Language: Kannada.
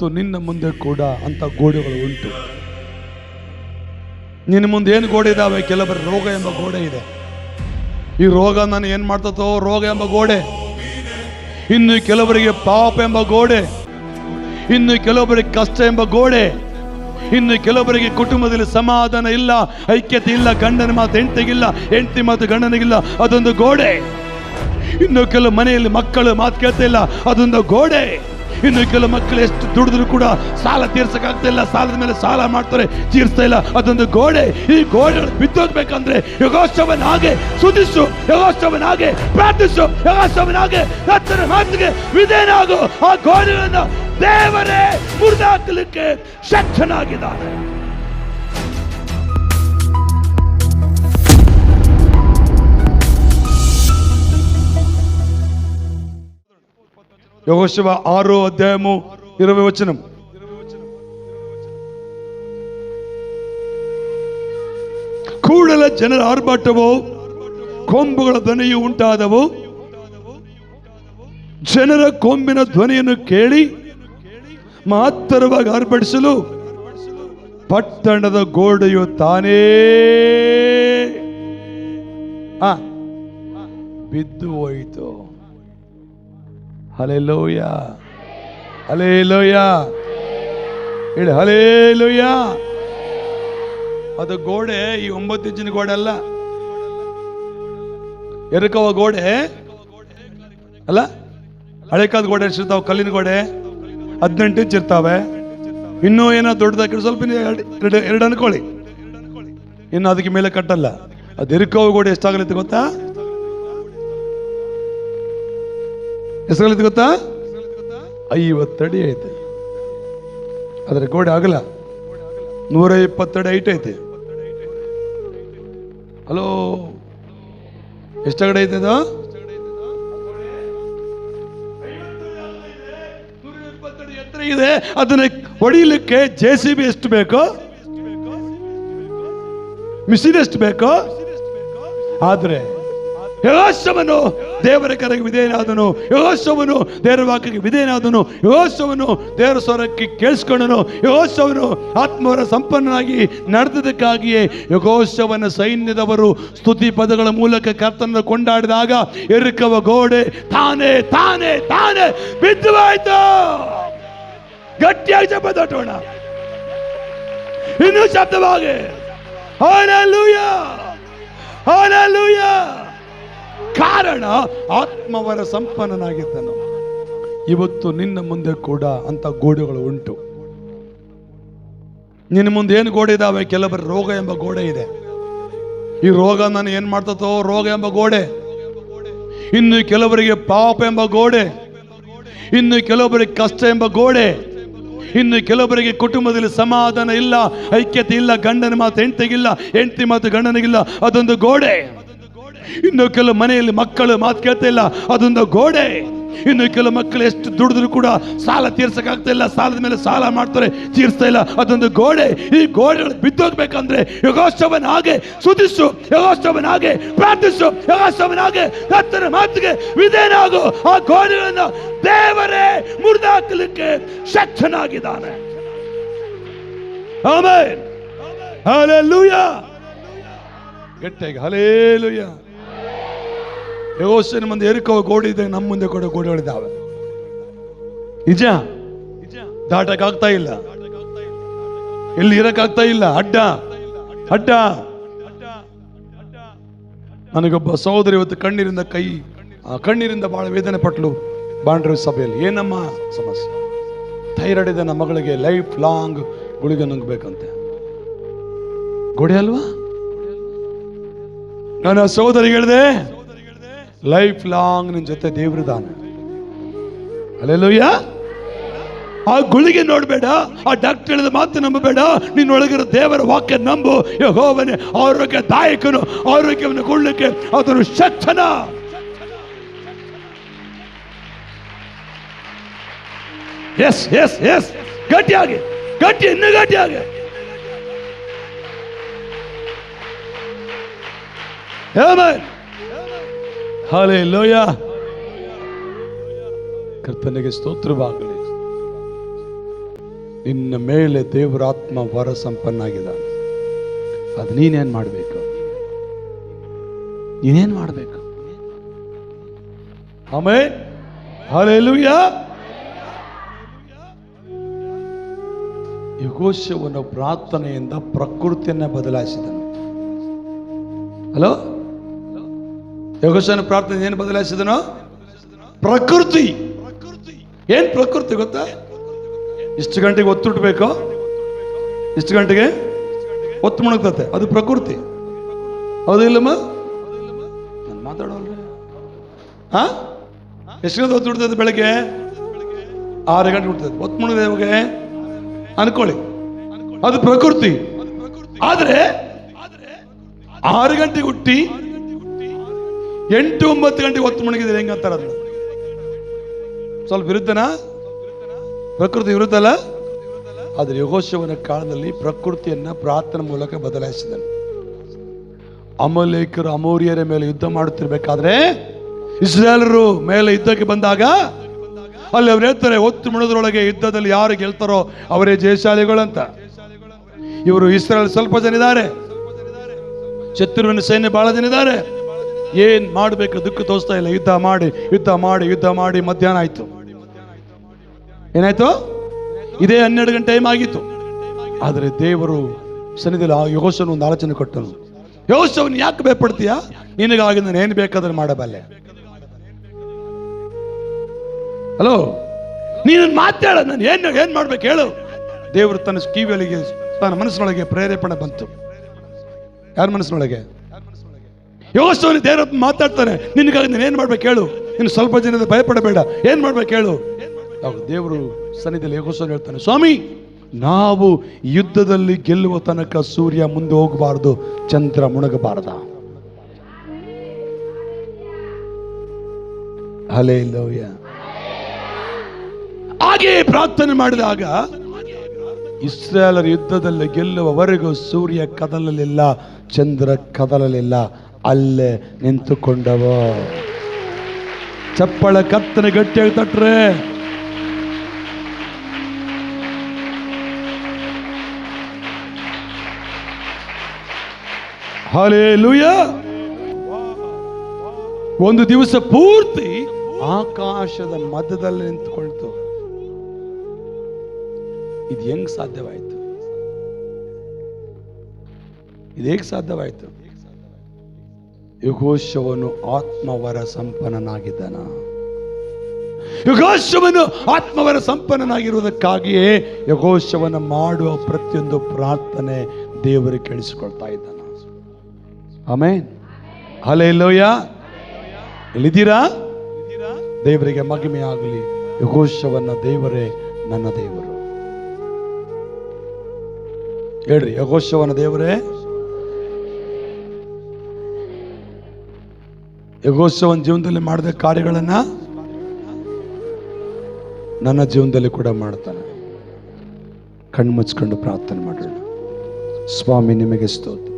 ಇವತ್ತು ನಿನ್ನ ಮುಂದೆ ಕೂಡ ಅಂತ ಗೋಡೆಗಳು ಉಂಟು. ನಿನ್ನ ಮುಂದೆ ಏನು ಗೋಡೆ ಇದಾವೆ? ಕೆಲವರ ರೋಗ ಎಂಬ ಗೋಡೆ ಇದೆ. ಈ ರೋಗ ನಾನು ಏನ್ ಮಾಡ್ತೋ? ರೋಗ ಎಂಬ ಗೋಡೆ. ಇನ್ನು ಕೆಲವರಿಗೆ ಪಾಪ ಎಂಬ ಗೋಡೆ, ಇನ್ನು ಕೆಲವರಿಗೆ ಕಷ್ಟ ಎಂಬ ಗೋಡೆ, ಇನ್ನು ಕೆಲವರಿಗೆ ಕುಟುಂಬದಲ್ಲಿ ಸಮಾಧಾನ ಇಲ್ಲ, ಐಕ್ಯತೆ ಇಲ್ಲ, ಗಂಡನ ಮಾತು ಹೆಂಡತಿಗಿಲ್ಲ, ಹೆಂಡತಿ ಮಾತು ಗಂಡನಿಗಿಲ್ಲ, ಅದೊಂದು ಗೋಡೆ. ಇನ್ನು ಕೆಲವು ಮನೆಯಲ್ಲಿ ಮಕ್ಕಳು ಮಾತು ಕೇಳ್ತಾ ಇಲ್ಲ, ಅದೊಂದು ಗೋಡೆ. ಇನ್ನು ಕೆಲವು ಮಕ್ಕಳು ಎಷ್ಟು ದುಡಿದ್ರು ಕೂಡ ಸಾಲ ತೀರ್ಸಕ್ಕಾಗ್ತಾ ಇಲ್ಲ, ಸಾಲದ ಮೇಲೆ ಸಾಲ ಮಾಡ್ತಾರೆ, ತೀರಿಸ್ತಾ ಇಲ್ಲ, ಅದೊಂದು ಗೋಡೆ. ಈ ಗೋಡೆಗಳು ಬಿದ್ದೋಗ್ಬೇಕಂದ್ರೆ ಯೆಹೋವನಾಗೆ ಸ್ತುತಿಸು, ಯೆಹೋವನಾಗೆ ಪ್ರಾರ್ಥಿಸು, ಯೆಹೋವನಾಗೆ ಕರ್ತನ ಮಾತಿಗೆ ವಿಧೇಯನಾಗು. ಆ ಗೋಡೆಗಳನ್ನು ದೇವರೇ ಮುರಿದಾಕಲಿಕ್ಕೆ ಶಕ್ತನಾಗಿದ್ದಾನೆ. ಯೆಹೋಶುವ 6:20. ಕೂಡಲೇ ಜನರ ಆರ್ಭಟವೋ ಕೊಂಬುಗಳ ಧ್ವನಿಯು ಉಂಟಾದವು. ಜನರ ಕೊಂಬಿನ ಧ್ವನಿಯನ್ನು ಕೇಳಿ ಮಹತ್ತರವಾಗಿ ಆರ್ಭಟಿಸಲು ಪಟ್ಟಣದ ಗೋಡೆಯು ತಾನೇ ಬಿದ್ದು ಹೋಯಿತು. ಹಲ್ಲೆಲೂಯ, ಹಲ್ಲೆಲೂಯ, ಹೇಳಿ ಹಲ್ಲೆಲೂಯ. ಅದು ಗೋಡೆ ಈ 9 ಇಂಚಿನ ಗೋಡೆ ಅಲ್ಲ, ಎರಕವ ಗೋಡೆ ಅಲ್ಲ. ಹಳೆಕಾದ ಗೋಡೆ ಎಷ್ಟಿರ್ತಾವೆ? ಕಲ್ಲಿನ ಗೋಡೆ 18 ಇಂಚ್ ಇರ್ತಾವೆ. ಇನ್ನೂ ಏನೋ ದೊಡ್ಡದಾಗಿ ಸ್ವಲ್ಪ 2 ಅನ್ಕೊಳ್ಳಿ, ಇನ್ನು ಅದಕ್ಕೆ ಮೇಲೆ ಕಟ್ಟಲ್ಲ. ಅದು ಎರಕವ ಗೋಡೆ ಎಷ್ಟಾಗಲಿತ್ತು ಗೊತ್ತಾ? ಎಷ್ಟಾಗಲಿತ್ತು ಗೊತ್ತಾ? 50 ಅಡಿ ಐತೆ. ಅದರ ಗೋಡೆ ಆಗಲ್ಲ 120 ಅಡಿ ಹೈಟ್ ಐತೆ. ಹಲೋ, ಎಷ್ಟಾಗಡೆ ಐತೆ ಅದು? 120 ಅಡಿ ಎತ್ತರ ಇದೆ. ಅದನ್ನ ಹೊಡಿಲಿಕ್ಕೆ JCB ಎಷ್ಟು ಬೇಕೋ, ಮಿಷಿನ್ ಎಷ್ಟು ಬೇಕೋ. ಆದ್ರೆ ಯೆಹೋವನು ದೇವರ ಕರೆಗೆ ವಿಧೇಯನಾದನು, ಯೆಹೋವನು ದೇವರ ವಾಕ್ಯಕ್ಕೆ ವಿಧೇಯನಾದನು, ಯೆಹೋವನು ದೇವರ ಸ್ವರಕ್ಕೆ ಕೇಳಿಸ್ಕೊಂಡನು, ಯೆಹೋವನು ಆತ್ಮವರ ಸಂಪನ್ನನಾಗಿ ನಡೆದದಕ್ಕಾಗಿಯೇ ಯೆಹೋವನ ಸೈನ್ಯದವರು ಸ್ತುತಿ ಪದಗಳ ಮೂಲಕ ಕರ್ತನನ್ನು ಕೊಂಡಾಡಿದಾಗ ಎರಕವ ಗೋಡೆ ತಾನೇ ತಾನೇ ತಾನೇ ಬಿದ್ದು ಹೋಯಿತು. ಗಟ್ಟಿಯಾಗಿ ಶಬ್ದ ತಟ್ಟೋಣ, ಇನ್ನೂ ಶಬ್ದವಾಗಿ ಹಲ್ಲೆಲೂಯಾ, ಹಲ್ಲೆಲೂಯಾ. ಕಾರಣ ಆತ್ಮವರ ಸಂಪನ್ನನಾಗಿದ್ದನು. ಇವತ್ತು ನಿನ್ನ ಮುಂದೆ ಕೂಡ ಅಂತ ಗೋಡೆಗಳು ಉಂಟು. ನಿನ್ನ ಮುಂದೆ ಏನು ಗೋಡೆ ಇದಾವೆ? ಕೆಲವರ ರೋಗ ಎಂಬ ಗೋಡೆ ಇದೆ. ಈ ರೋಗ ನಾನು ಏನ್ ಮಾಡ್ತೋ? ರೋಗ ಎಂಬ ಗೋಡೆ. ಇನ್ನು ಕೆಲವರಿಗೆ ಪಾಪ ಎಂಬ ಗೋಡೆ, ಇನ್ನು ಕೆಲವರಿಗೆ ಕಷ್ಟ ಎಂಬ ಗೋಡೆ, ಇನ್ನು ಕೆಲವರಿಗೆ ಕುಟುಂಬದಲ್ಲಿ ಸಮಾಧಾನ ಇಲ್ಲ, ಐಕ್ಯತೆ ಇಲ್ಲ, ಗಂಡನ ಮಾತು ಹೆಂಡತಿಗಿಲ್ಲ, ಹೆಂಡತಿ ಮಾತು ಗಂಡನಿಗಿಲ್ಲ, ಅದೊಂದು ಗೋಡೆ. ಇನ್ನು ಕೆಲವು ಮನೆಯಲ್ಲಿ ಮಕ್ಕಳು ಮಾತು ಕೇಳ್ತಾ ಇಲ್ಲ, ಅದೊಂದು ಗೋಡೆ. ಇನ್ನು ಕೆಲವು ಮಕ್ಕಳು ಎಷ್ಟು ದುಡಿದ್ರು ಕೂಡ ಸಾಲ ತೀರ್ಸಕ್ಕಾಗ್ತಾ ಇಲ್ಲ, ಸಾಲದ ಮೇಲೆ ಸಾಲ ಮಾಡ್ತಾರೆ, ತೀರಿಸ್ತಾ ಇಲ್ಲ, ಅದೊಂದು ಗೋಡೆ. ಈ ಗೋಡೆಗಳು ಬಿದ್ದೋಗ್ಬೇಕಂದ್ರೆ ಯೆಹೋವನಾಗೆ ಸ್ತುತಿಸು, ಯೆಹೋವನಾಗೆ ಪ್ರಾರ್ಥಿಸು, ಯೆಹೋವನಾಗೆ ಕರ್ತನ ಮಾತಿಗೆ ವಿಧೇಯನಾಗು. ಆ ಗೋಡೆಗಳನ್ನು ದೇವರೇ ಮುರಿದಾಕಲಿಕ್ಕೆ ಶಕ್ತನಾಗಿದ್ದಾನೆ. Amen, hallelujah. ಗಟ್ಟಿಯಾಗಿ ಹಲ್ಲೆಲೂಯಾ. ಯೆಹೋವನ ಮುಂದೆ ಎರಕವ ಗೋಡೆ ಇದೆ, ನಮ್ಮ ಮುಂದೆ ಕೂಡ ಗೋಡೆಗಳಿದ್ದಾವೆ. ನಿಜ, ದಾಟಕ್ಕಾಗ್ತಾ ಇಲ್ಲ, ಎಲ್ಲಿ ಇರಕ್ಕಾಗ್ತಾ ಇಲ್ಲ, ಅಡ್ಡ ಅಡ್ಡ. ನನಗೊಬ್ಬ ಸಹೋದರಿ ಇವತ್ತು ಕಣ್ಣೀರಿಂದ ಬಹಳ ವೇದನೆ ಪಟ್ಲು ಬಾಂಡ್ರ ಸಭೆಯಲ್ಲಿ. ಏನಮ್ಮ ಸಮಸ್ಯೆ? ಥೈರಾಯ್ಡ್ ಇದೆ ನಮ್ಮ ಮಗಳಿಗೆ, ಲೈಫ್ ಲಾಂಗ್ ಗುಳಿಗೆ ನುಂಗ್ಬೇಕಂತೆ. ಗೋಡೆ ಅಲ್ವಾ? ನಾನು ಆ ಸಹೋದರಿಗೆ ಹೇಳಿದೆ, ಲೈಫ್ ಲಾಂಗ್ ನಿನ್ ಜೊತೆ ದೇವ್ರದಾನ. ಹಲ್ಲೆಲೂಯಾ. ಆ ಗುಳಿಗೆ ನೋಡ್ಬೇಡ, ಆ ಡಾಕ್ಟರ್ ಹೇಳಿದ ಮಾತು ನಂಬಬೇಡ, ನಿನ್ನೊಳಗಿರೋ ದೇವರ ವಾಕ್ಯ ನಂಬು. ಯೆಹೋವನೇ ಆರೋಗ್ಯದಾಯಕನು, ಆರೋಗ್ಯವನ್ನು ಕೊಡ್ಲಿಕ್ಕೆ ಅದನ್ನು ಶಕ್ತನ. ಎಸ್ ಎಸ್ ಎಸ್, ಗಟ್ಟಿಯಾಗಿ, ಗಟ್ಟಿ, ಇನ್ನು ಗಟ್ಟಿಯಾಗಿ. Amen, hallelujah. ಕರ್ತನಿಗೆ ಸ್ತೋತ್ರವಾಗಲಿ. ನಿನ್ನ ಮೇಲೆ ದೇವರಾತ್ಮ ವರ ಸಂಪನ್ನಾಗಿದ್ದಾನೆ. ಅದು ನೀನೇನ್ ಮಾಡಬೇಕು? ನೀನೇನ್ ಮಾಡಬೇಕು? Amen, hallelujah. ಯೆಹೋಶುವನ ಪ್ರಾರ್ಥನೆಯಿಂದ ಪ್ರಕೃತಿಯನ್ನ ಬದಲಾಯಿಸಿದನು. ಹಲೋ, ಯೆಹೋಶುವನ ಪ್ರಾರ್ಥನೆ ಏನು ಬದಲಾಯಿಸಿದನು? ಪ್ರಕೃತಿ. ಏನ್ ಪ್ರಕೃತಿ ಗೊತ್ತಾ? ಇಷ್ಟು ಗಂಟೆಗೆ ಒತ್ತುಟ್ಬೇಕು, ಇಷ್ಟು ಗಂಟೆಗೆ ಒತ್ತು ಮುಣಗ್ತತೆ, ಅದು ಪ್ರಕೃತಿ. ಹೌದು ಇಲ್ಲಮ್ಮ? ನಾನು ಮಾತಾಡೋಲ್ರಿ. ಹಾ, ಎಷ್ಟು ಗಂಟೆ ಒತ್ತು ಬಿಡ್ತದೆ? ಬೆಳಗ್ಗೆ 6 ಗಂಟೆ ಬಿಡ್ತದೆ. ಒತ್ತು ಮುಣಗಿದೆ ಇವಾಗ ಅನ್ಕೊಳ್ಳಿ, ಅದು ಪ್ರಕೃತಿ. ಆದ್ರೆ 6 ಗಂಟೆಗೆ ಹುಟ್ಟಿ 8-9 ಗಂಟೆಗೆ ಒತ್ತು ಮುಣಗಿದ್ರೆ ಹೆಂಗಂತಾರ? ಅದನ್ನ ಸ್ವಲ್ಪ ವಿರುದ್ಧನಾ? ಪ್ರಕೃತಿ ವಿರುದ್ಧ ಅಲ್ಲ. ಆದ್ರೆ ಯೆಹೋಶುವನ ಕಾಲದಲ್ಲಿ ಪ್ರಕೃತಿಯನ್ನ ಪ್ರಾರ್ಥನೆ ಮೂಲಕ ಬದಲಾಯಿಸಿದನು. ಅಮಲೇಕರು ಅಮೋರಿಯರ ಮೇಲೆ ಯುದ್ಧ ಮಾಡುತ್ತಿರ್ಬೇಕಾದ್ರೆ ಇಸ್ರಾಯೇಲರು ಮೇಲೆ ಯುದ್ಧಕ್ಕೆ ಬಂದಾಗ ಅಲ್ಲಿ ಅವ್ರು ಹೇಳ್ತಾರೆ, ಒತ್ತು ಮುಣದ್ರೊಳಗೆ ಯುದ್ಧದಲ್ಲಿ ಯಾರು ಗೆಲ್ತಾರೋ ಅವರೇ ಜಯಶಾಲಿಗಳಂತ. ಇವರು ಇಸ್ರಾಯೇಲ್ ಸ್ವಲ್ಪ ಜನ ಇದ್ದಾರೆ, ಶತ್ರುವಿನ ಸೈನ್ಯ ಬಹಳ ಜನ ಇದ್ದಾರೆ. ಏನ್ ಮಾಡ್ಬೇಕು ದುಃಖ ತೋರಿಸ್ತಾ ಇಲ್ಲ. ಯುದ್ಧ ಮಾಡಿ ಯುದ್ಧ ಮಾಡಿ ಯುದ್ಧ ಮಾಡಿ ಮಧ್ಯಾಹ್ನ ಆಯ್ತು. ಏನಾಯ್ತು? ಇದೇ 12 ಗಂಟೆ ಟೈಮ್ ಆಗಿತ್ತು. ಆದ್ರೆ ದೇವರು ಸನ್ನಿಧಿಯಲ್ಲಿ ಯೆಹೋಶುವನ ಒಂದು ಆಲೋಚನೆ ಕೊಟ್ಟನು. ಯೆಹೋಶುವನ ಯಾಕೆ ಭಯಪಡ್ತೀಯಾ? ನಿನಗಾಗಿ ನಾನು ಏನ್ ಬೇಕಾದ್ರೆ ಮಾಡಬಲ್ಲೆ. ಹಲೋ, ನೀನು ಮಾತಾಡ, ನಾನು ಏನ್ ಮಾಡ್ಬೇಕು ಹೇಳು. ದೇವರು ತನ್ನ ಕಿವಿಯೊಳಗೆ, ತನ್ನ ಮನಸ್ಸಿನೊಳಗೆ ಪ್ರೇರೇಪಣೆ ಬಂತು. ಯಾರ ಮನಸ್ಸಿನೊಳಗೆ? ಯೆಹೋಶುವನ ದೇವರು ಮಾತಾಡ್ತಾನೆ, ನಿನಗಾಗಿ ನಾನು ಏನ್ ಮಾಡ್ಬೇಕು ಹೇಳು. ನೀನು ಸ್ವಲ್ಪ ಜನದ ಭಯಪಡಬೇಡ, ಏನ್ ಮಾಡ್ಬೇಕು ಹೇಳು. ದೇವರು ಸನ್ನಿಧಿಯಲ್ಲಿ ಯೆಹೋಶುವನ ಹೇಳ್ತಾನೆ, ಸ್ವಾಮಿ, ನಾವು ಯುದ್ಧದಲ್ಲಿ ಗೆಲ್ಲುವ ತನಕ ಸೂರ್ಯ ಮುಂದೆ ಹೋಗಬಾರದು, ಚಂದ್ರ ಮುಣಗಬಾರದ. ಹಲ್ಲೆಲೂಯಾ. ಹಾಗೆ ಪ್ರಾರ್ಥನೆ ಮಾಡಿದಾಗ ಇಸ್ರಾಯೇಲರ ಯುದ್ಧದಲ್ಲಿ ಗೆಲ್ಲುವವರೆಗೂ ಸೂರ್ಯ ಕದಲಲಿಲ್ಲ, ಚಂದ್ರ ಕದಲಲಿಲ್ಲ, ಅಲ್ಲೇ ನಿಂತುಕೊಂಡವ. ಚಪ್ಪಳ ಕತ್ತನೆ ಗಟ್ಟಿಯಾಗಿ ತಟ್ರೆ. ಹಲ್ಲೆಲೂಯಾ. ಒಂದು ದಿವಸ ಪೂರ್ತಿ ಆಕಾಶದ ಮಧ್ಯದಲ್ಲಿ ನಿಂತುಕೊಳ್ತು. ಇದು ಹೆಂಗ್ ಸಾಧ್ಯವಾಯಿತು? ಇದು ಹೇಗೆ ಸಾಧ್ಯವಾಯಿತು? ಯೆಹೋಶುವನು ಆತ್ಮವರ ಸಂಪನ್ನನಾಗಿದ್ದಾನ. ಯೆಹೋಶುವನು ಆತ್ಮವರ ಸಂಪನ್ನನಾಗಿರುವುದಕ್ಕಾಗಿಯೇ ಯೆಹೋಶುವನ ಮಾಡುವ ಪ್ರತಿಯೊಂದು ಪ್ರಾರ್ಥನೆ ದೇವರು ಕೇಳಿಸಿಕೊಳ್ತಾ ಇದ್ದಾನ. Amen, hallelujah. ಎಲ್ಲಿದ್ದೀರಾ? ದೇವರಿಗೆ ಮಹಿಮೆ ಆಗಲಿ. ಯೆಹೋಶುವನ ದೇವರೇ ನನ್ನ ದೇವರು. ಹೇಳ್ರಿ, ಯೆಹೋಶುವನ ದೇವರೇ. ಯೆಹೋಶುವನ ಜೀವನದಲ್ಲಿ ಮಾಡಿದ ಕಾರ್ಯಗಳನ್ನ ನನ್ನ ಜೀವನದಲ್ಲಿ ಕೂಡ ಮಾಡ್ತಾನೆ. ಕಣ್ಣು ಮುಚ್ಕೊಂಡು ಪ್ರಾರ್ಥನೆ ಮಾಡೋಣ. ಸ್ವಾಮಿ, ನಿಮಗೆ ಸ್ತೋತ್ರ.